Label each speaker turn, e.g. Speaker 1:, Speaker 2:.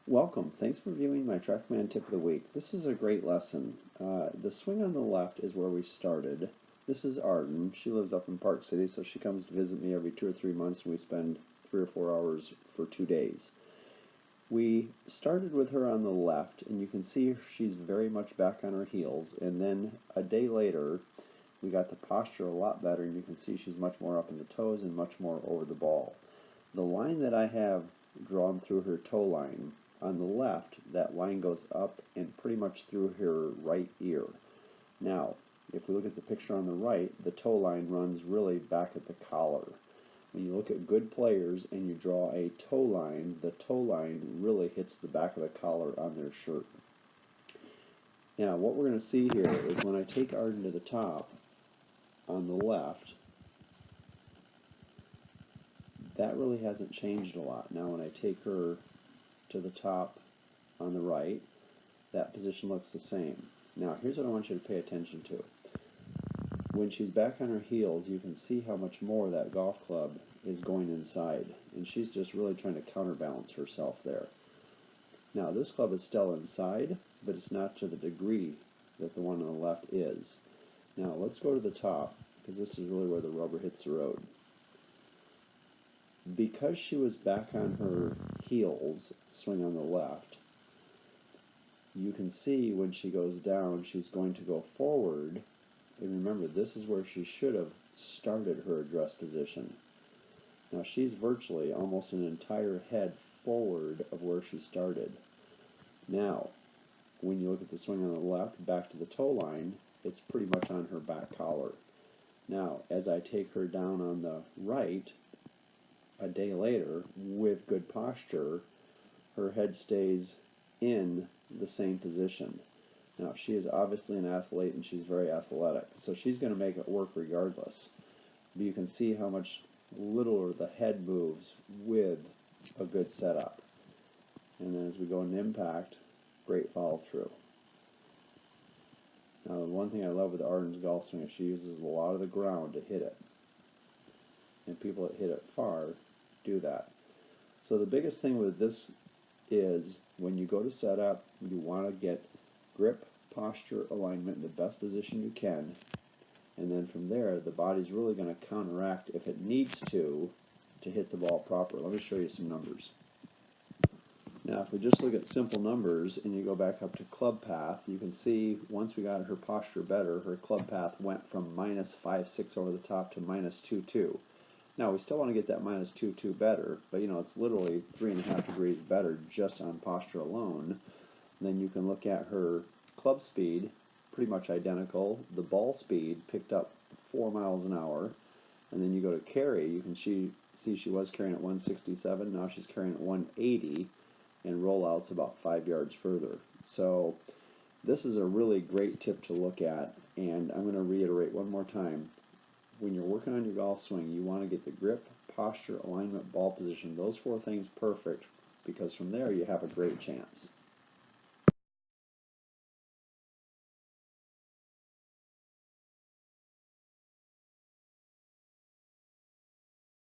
Speaker 1: Welcome. Thanks for viewing my TrackMan tip of the week. This is a great lesson. The swing on the left is where we started. This is Arden. She lives up in Park City, so she comes to visit me every 2 or 3 months, and we spend 3 or 4 hours for 2 days. We started with her on the left, and you can see she's very much back on her heels, and then a day later we got the posture a lot better, and you can see she's much more up in the toes and much more over the ball. The line that I have drawn through her toe line on the left, that line goes up and pretty much through her right ear. Now, if we look at the picture on the right, the toe line runs really back at the collar. When you look at good players and you draw a toe line, the toe line really hits the back of the collar on their shirt. Now, what we're going to see here is when I take Arden to the top on the left, that really hasn't changed a lot. Now, when I take her to the top on the right, that position looks the same. Now, here's what I want you to pay attention to. When she's back on her heels, you can see how much more that golf club is going inside, and she's just really trying to counterbalance herself there. Now, this club is still inside, but it's not to the degree that the one on the left is. Now, let's go to the top, because this is really where the rubber hits the road. Because she was back on her heels, swing on the left, you can see when she goes down, she's going to go forward. And remember, this is where she should have started her address position. Now she's virtually almost an entire head forward of where she started. Now, when you look at the swing on the left, back to the toe line, it's pretty much on her back collar. Now, as I take her down on the right, a day later, with good posture, her head stays in the same position. Now, she is obviously an athlete and she's very athletic, so she's going to make it work regardless. But you can see how much littler the head moves with a good setup. And then as we go into impact, great follow through. Now, the one thing I love with Arden's golf swing is she uses a lot of the ground to hit it. And people that hit it far do that. So the biggest thing with this is when you go to setup, you want to get grip, posture, alignment in the best position you can, and then from there the body's really going to counteract if it needs to hit the ball proper. Let me show you some numbers. Now if we just look at simple numbers and you go back up to club path, you can see once we got her posture better, her club path went from -5.6 over the top to -2.2. Now we still want to get that -2.2 better, but you know it's literally 3.5 degrees better just on posture alone. And then you can look at her club speed, pretty much identical. The ball speed picked up 4 miles an hour. And then you go to carry, you can see she was carrying at 167, now she's carrying at 180, and rollout's about 5 yards further. So this is a really great tip to look at, and I'm going to reiterate one more time. When you're working on your golf swing, you want to get the grip, posture, alignment, ball position, those 4 things perfect, because from there you have a great chance.